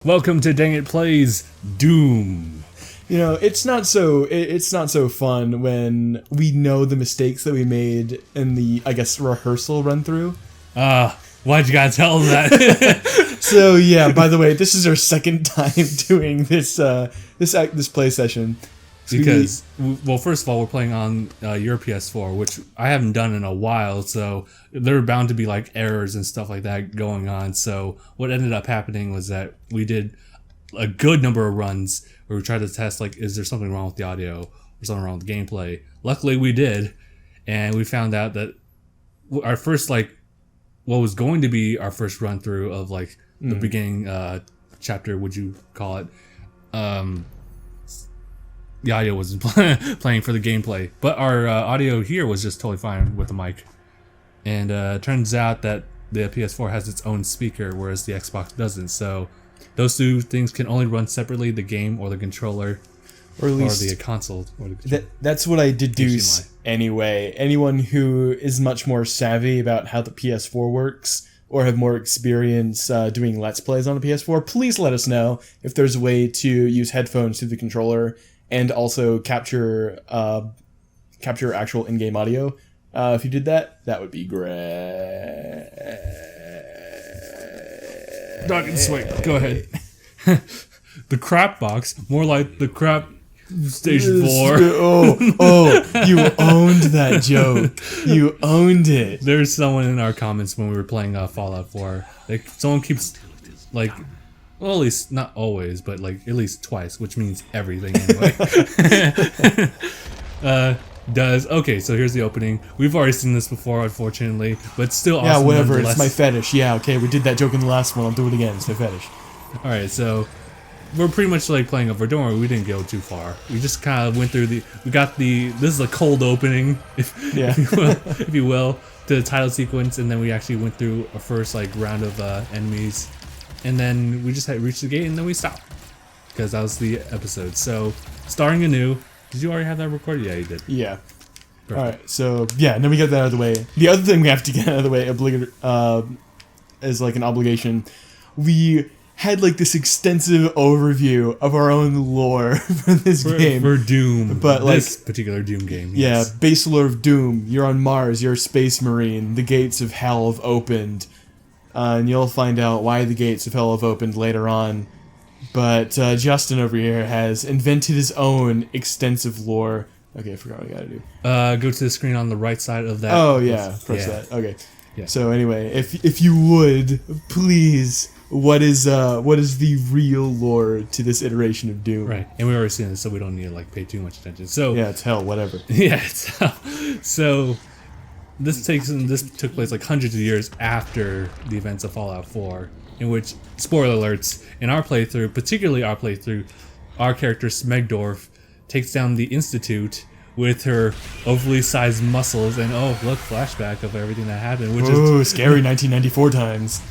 Welcome to DangIT Plays Doom. You know, it's not so fun when we know the mistakes that we made in the, I guess, rehearsal run through. Why'd you guys tell them that? So yeah, by the way, this is our second time doing this play session. Because, well, first of all, we're playing on your PS4, which I haven't done in a while, so there are bound to be like errors and stuff like that going on. So what ended up happening was that we did a good number of runs where we tried to test, like, is there something wrong with the audio or something wrong with the gameplay? Luckily, we did, and we found out that our first, like, what was going to be our first run through of, like, the beginning chapter, would you call it? The audio wasn't playing for the gameplay, but our audio here was just totally fine with the mic. And it turns out that the PS4 has its own speaker, whereas the Xbox doesn't. So those two things can only run separately: the game or the controller, or at least the console. Or the that's what I deduce HDMI. Anyway. Anyone who is much more savvy about how the PS4 works, or have more experience doing Let's Plays on the PS4, please let us know if there's a way to use headphones through the controller and also capture actual in-game audio. If you did that, that would be great. Dog and swing. Go ahead. The crap box, more like the crap station 4. You owned that joke. You owned it. There's someone in our comments when we were playing Fallout 4. Like, someone keeps, like, well, at least not always, but like at least twice, which means everything anyway. Okay, so here's the opening. We've already seen this before, unfortunately, but still awesome. Yeah, whatever. It's my fetish. Yeah, okay, we did that joke in the last one. I'll do it again. It's my fetish. All right, so we're pretty much like playing over. Don't worry, we didn't go too far. We just kind of went through this is a cold opening, if you will, to the title sequence, and then we actually went through a first like round of enemies. And then we just had reached the gate, and then we stopped because that was the episode. So, starting anew. Did you already have that recorded? Yeah, you did. Yeah. Perfect. All right. So yeah, and then we got that out of the way. The other thing we have to get out of the way, as like an obligation, we had like this extensive overview of our own lore for this game for Doom, but this particular Doom game. Yes. Yeah, base lore of Doom. You're on Mars. You're a space marine. The gates of hell have opened. And you'll find out why the gates of hell have opened later on. But Justin over here has invented his own extensive lore. Okay, I forgot what I gotta do. Go to the screen on the right side of that. Oh yeah, press that. Okay. Yeah. So anyway, if you would please, what is the real lore to this iteration of Doom? Right, and we already seen this, so we don't need to like pay too much attention. So yeah, it's hell. Whatever. Yeah, it's hell. So. This took place like hundreds of years after the events of Fallout 4, in which, spoiler alerts, in our playthrough, particularly our playthrough, our character Smegdorf takes down the Institute with her overly sized muscles, and oh look, flashback of everything that happened, which is scary 1994 times.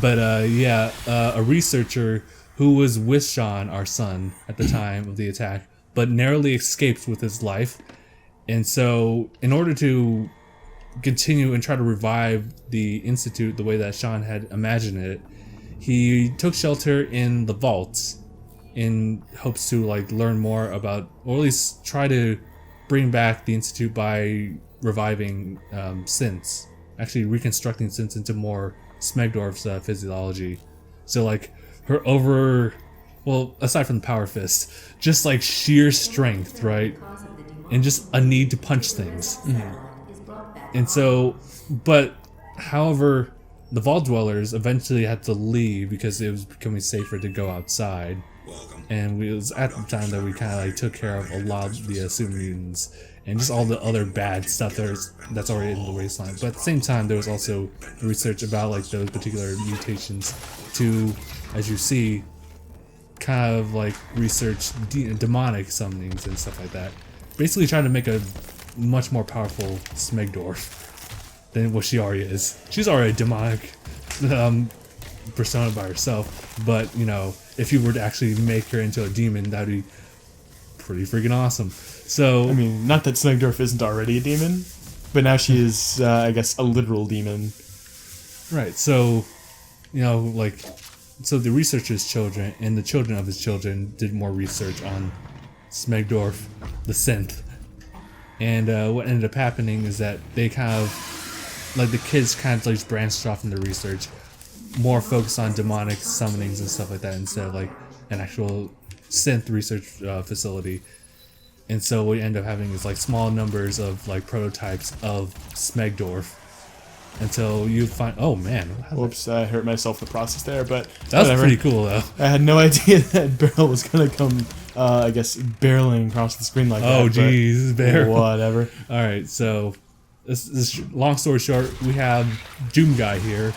But a researcher who was with Sean, our son, at the time of the attack, but narrowly escaped with his life. And so, in order to continue and try to revive the Institute the way that Sean had imagined it, he took shelter in the vaults in hopes to like learn more about, or at least try to bring back the Institute by reviving synths, actually reconstructing synths into more Smegdorf's physiology. So like aside from the power fist, just like sheer strength, right? And just a need to punch things. Mm-hmm. And so, however, the Vault Dwellers eventually had to leave because it was becoming safer to go outside. And it was at the time that we kind of like took care of a lot of the super mutants and just all the other bad stuff that's already in the wasteland. But at the same time, there was also research about like those particular mutations to, as you see, kind of like research demonic summonings and stuff like that. Basically trying to make a much more powerful Smegdorf than what she already is. She's already a demonic persona by herself, but you know, if you were to actually make her into a demon, that'd be pretty freaking awesome. So I mean, not that Smegdorf isn't already a demon, but now she is, I guess, a literal demon. Right. So, you know, like so the researcher's children and the children of his children did more research on Smegdorf, the synth. And what ended up happening is that they kind of, like the kids kind of like branched off into research, more focused on demonic summonings and stuff like that instead of like an actual synth research facility. And so what you end up having is like small numbers of like prototypes of Smegdorf until you find, oh man. Whoops, I hurt myself in the process there, but that was pretty cool though. I had no idea that barrel was going to come, I guess, barreling across the screen like that. Oh geez, barrel. Whatever. Alright, so this long story short, we have Doom Guy here,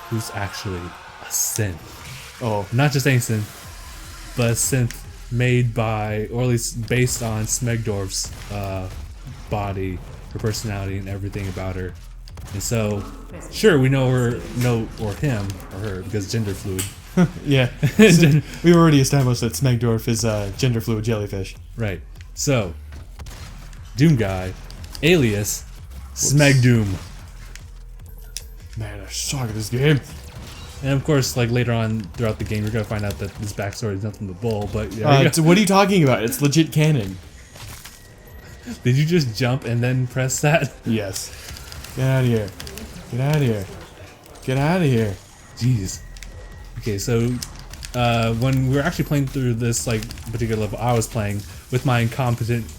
who's actually a synth. Oh. Not just any synth, but a synth made by, or at least based on Smegdorf's body, her personality, and everything about her. And so, sure, we know her, or him, or her, because gender fluid. Yeah. So we've already established that Smegdorf is a gender fluid jellyfish. Right. So, Doom Guy, alias Smegdoom. Man, I suck at this game. And of course, like later on throughout the game, you're gonna find out that this backstory is nothing but bull. But yeah, so what are you talking about? It's legit canon. Did you just jump and then press that? Yes. Get out of here. Get out of here. Get out of here. Jeez. Okay, so when we were actually playing through this like particular level, I was playing with my incompetent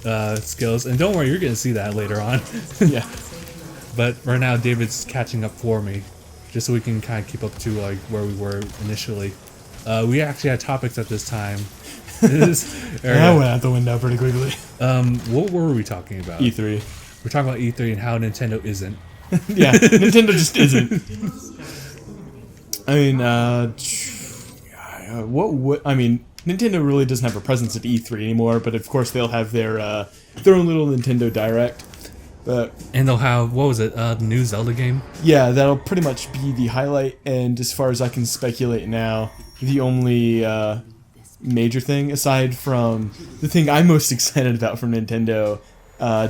skills, and don't worry, you're gonna see that later on. Yeah. But right now, David's catching up for me, just so we can kind of keep up to like where we were initially. We actually had topics at this time. That went out the window pretty quickly. What were we talking about? E3. We're talking about E3 and how Nintendo isn't. Yeah, Nintendo just isn't. I mean, I mean, Nintendo really doesn't have a presence at E3 anymore, but of course they'll have their own little Nintendo Direct. And they'll have, what was it, the new Zelda game? Yeah, that'll pretty much be the highlight, and as far as I can speculate now, the only major thing, aside from the thing I'm most excited about from Nintendo,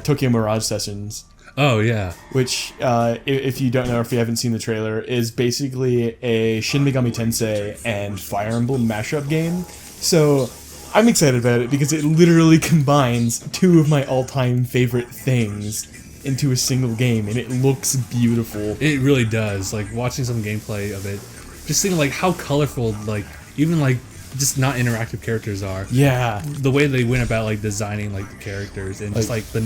Tokyo Mirage Sessions. Oh, yeah. Which, if you don't know, or if you haven't seen the trailer, is basically a Shin Megami Tensei and Fire Emblem mashup game. So, I'm excited about it because it literally combines two of my all-time favorite things into a single game, and it looks beautiful. It really does. Like, watching some gameplay of it, just seeing, like, how colorful, like, even, like, just not interactive characters are. Yeah. The way they went about, like, designing, like, the characters, and just, like, the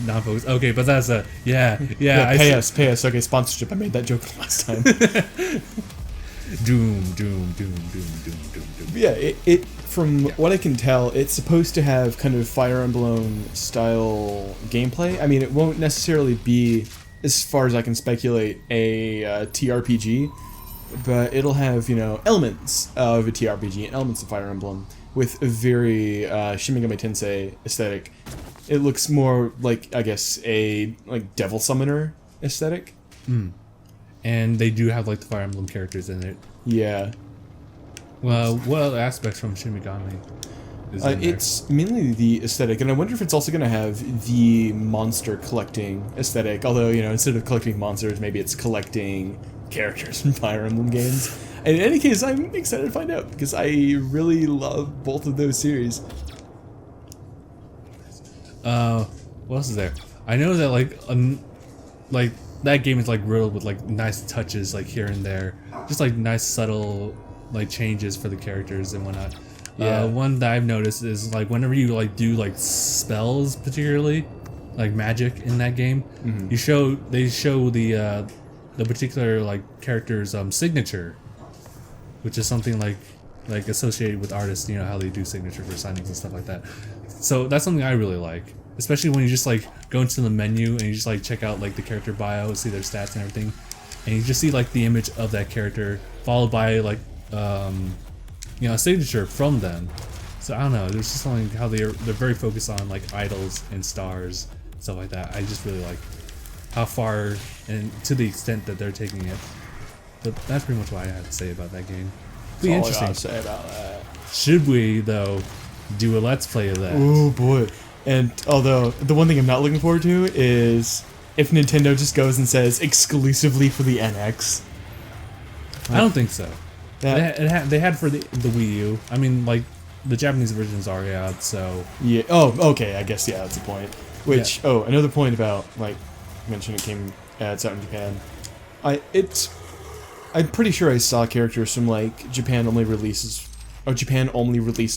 non-focus. Okay, but that's a... Yeah. Pay us. Okay, sponsorship. I made that joke last time. Doom. Yeah, it from what I can tell, it's supposed to have kind of Fire Emblem style gameplay. I mean, it won't necessarily be, as far as I can speculate, a TRPG, but it'll have, you know, elements of a TRPG and elements of Fire Emblem with a very Shin Megami Tensei aesthetic. It looks more like, I guess, a like Devil Summoner aesthetic. And they do have, like, the Fire Emblem characters in it. Yeah. Well, what other aspects from Shin Megami is in there? It's mainly the aesthetic, and I wonder if it's also going to have the monster collecting aesthetic, although, you know, instead of collecting monsters, maybe it's collecting characters from Fire Emblem games. And in any case, I'm excited to find out, because I really love both of those series. What else is there? I know that, like, that game is, like, riddled with, like, nice touches, like, here and there. Just, like, nice, subtle, like, changes for the characters and whatnot. Yeah. One that I've noticed is, like, whenever you, like, do, like, spells, particularly, like, magic in that game, they show the particular, like, character's, signature, which is something, like, associated with artists, you know, how they do signature for signings and stuff like that. So that's something I really like. Especially when you just, like, go into the menu and you just, like, check out, like, the character bio, see their stats and everything, and you just see, like, the image of that character followed by, like, you know, a signature from them. So I don't know, there's just something how they're very focused on, like, idols and stars, stuff like that. I just really like how far and to the extent that they're taking it. But that's pretty much what I have to say about that game. Be interesting. All I gotta say about that. Should we, though, do a let's play of that? Oh boy. And although the one thing I'm not looking forward to is if Nintendo just goes and says exclusively for the NX. I don't think so. They had for the Wii U. I mean, like, the Japanese versions are out, so... Yeah, okay, I guess, yeah, that's the point. Which, another point about, like, you mentioned it's out in Japan. I'm pretty sure I saw characters from, like, Japan only released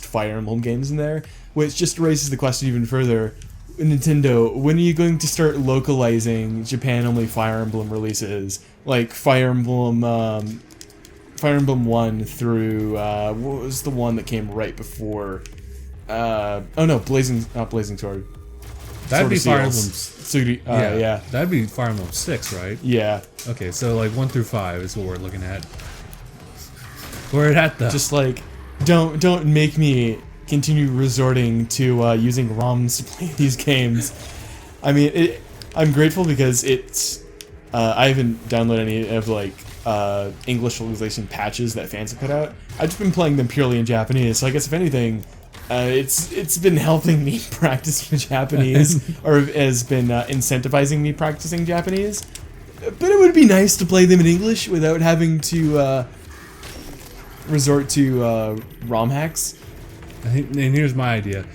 Fire Emblem games in there, which just raises the question even further. Nintendo, when are you going to start localizing Japan only Fire Emblem releases? Like, Fire Emblem 1 through, what was the one that came right before? Not Blazing Sword. That'd be Fire Emblem. Yeah. That'd be Fire Emblem 6, right? Yeah. Okay, so like 1 through 5 is what we're looking at. Where it at though? Just like, don't make me continue resorting to using ROMs to play these games. I mean, I'm grateful because I haven't downloaded any of like English localization patches that fans have put out. I've just been playing them purely in Japanese. So I guess if anything, it's been helping me practice Japanese, or has been incentivizing me practicing Japanese. But it would be nice to play them in English without having to resort to ROM hacks. And here's my idea: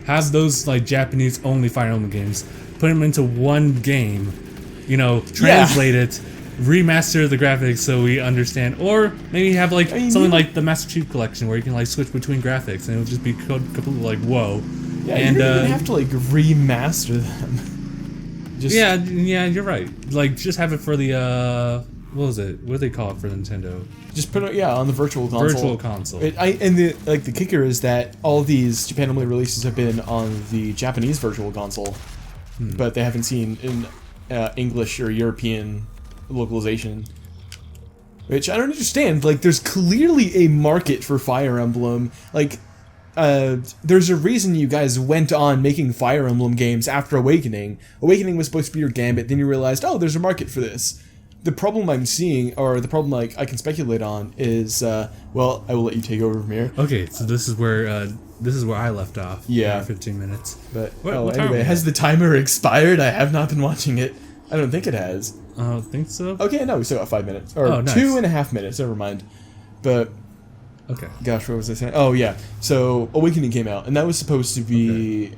have those like Japanese only Fire Emblem games, put them into one game, translate it, remaster the graphics so we understand, or maybe have like something like the Master Chief Collection where you can like switch between graphics and it'll just be completely like whoa. Yeah, and you don't even have to like remaster them. Yeah, you're right. Like just have it for the what was it? What do they call it for Nintendo? Just put it on the Virtual Console. Virtual Console. The kicker is that all these Japan only releases have been on the Japanese Virtual Console, but they haven't seen in English or European localization, which I don't understand. Like, there's clearly a market for Fire Emblem. Like, there's a reason you guys went on making Fire Emblem games after Awakening. Awakening was supposed to be your Gambit, then you realized, oh, there's a market for this. The problem I'm seeing, or the problem like I can speculate on, is well, I will let you take over from here. Okay, so this is where I left off. Yeah, 15 minutes. But anyway, has the timer expired? I have not been watching it. I don't think it has. I don't think so. Okay, no, we still got 5 minutes. Or nice. 2.5 minutes, never mind. But, okay. Gosh, what was I saying? Oh, yeah. So, Awakening came out, and that was supposed to be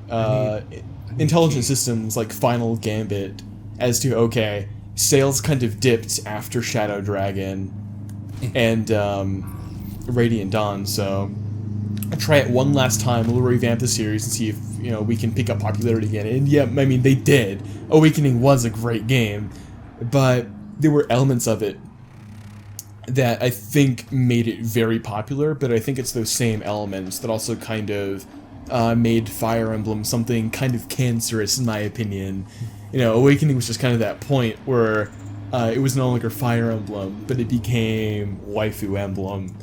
Intelligent Systems, like, final gambit as to, okay, sales kind of dipped after Shadow Dragon and Radiant Dawn, so I'll try it one last time. We'll revamp the series and see if, we can pick up popularity again. And yeah, I mean, they did. Awakening was a great game. But there were elements of it that I think made it very popular, but I think it's those same elements that also kind of made Fire Emblem something kind of cancerous, in my opinion. Awakening was just kind of that point where it was no longer Fire Emblem, but it became Waifu Emblem.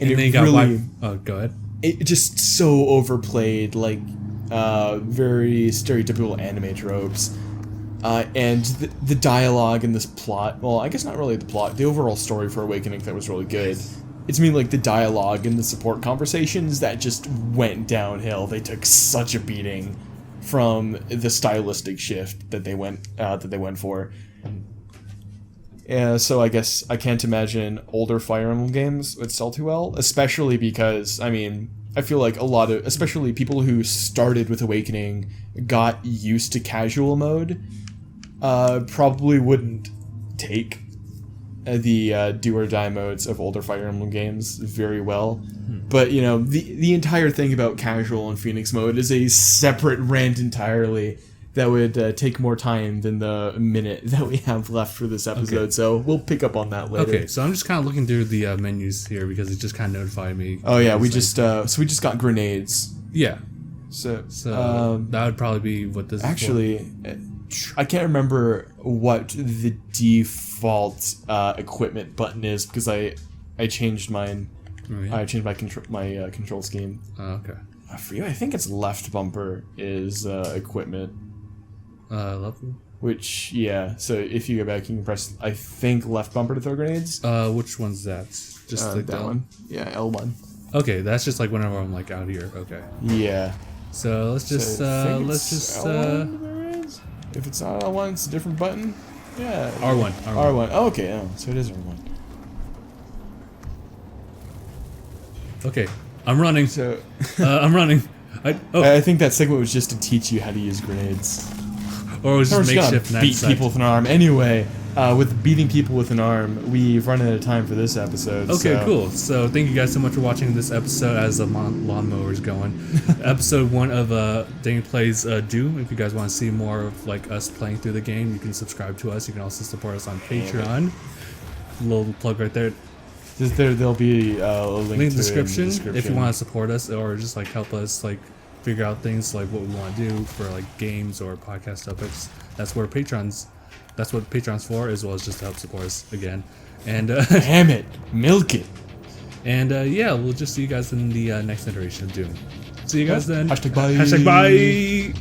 And it really... Oh, go ahead. It just so overplayed, like, very stereotypical anime tropes. And the dialogue in this plot, well, I guess not really the plot, the overall story for Awakening that was really good. It's like the dialogue and the support conversations that just went downhill. They took such a beating from the stylistic shift that they went for. So I guess I can't imagine older Fire Emblem games would sell too well, especially because, I mean, I feel like a lot of, especially people who started with Awakening, got used to casual mode, probably wouldn't take the do-or-die modes of older Fire Emblem games very well. But, the entire thing about casual and Phoenix mode is a separate rant entirely that would take more time than the minute that we have left for this episode, okay. So we'll pick up on that later. Okay, so I'm just kind of looking through the menus here because it just kind of notified me. Oh yeah, we just got grenades. Yeah. So that would probably be what this actually, is for. I can't remember what the default equipment button is because I changed mine. Oh, yeah. I changed my control scheme. Oh, okay. For you, I think it's left bumper is equipment. Left. Which, yeah. So if you go back, you can press, I think, left bumper to throw grenades. Which one's that? Just like that one. Yeah, L1. Okay, that's just like whenever I'm like out here. Okay. Yeah. So let's just L1, if it's not L1, it's a different button. Yeah. R1. R1. Oh, okay. Oh, so it is R1. Okay, I'm running. So I'm running. I think that segment was just to teach you how to use grenades. Or it was We're just just makeshift gonna beat people with an arm. Anyway, with beating people with an arm, we've run out of time for this episode. Okay, so. cool. So thank you guys so much for watching this episode as the lawnmower is going. Episode 1 of DangIT Plays Doom. If you guys want to see more of like us playing through the game, you can subscribe to us. You can also support us on Patreon. Little plug right there. There'll be a link In the to description, it in the description if you want to support us or just like help us like figure out things like what we want to do for like games or podcast topics. That's what Patreon's for, as well as just to help support us again. And damn it, milk it. And yeah, we'll just see you guys in the next iteration of Doom. See you guys then. Hashtag bye. Hashtag bye.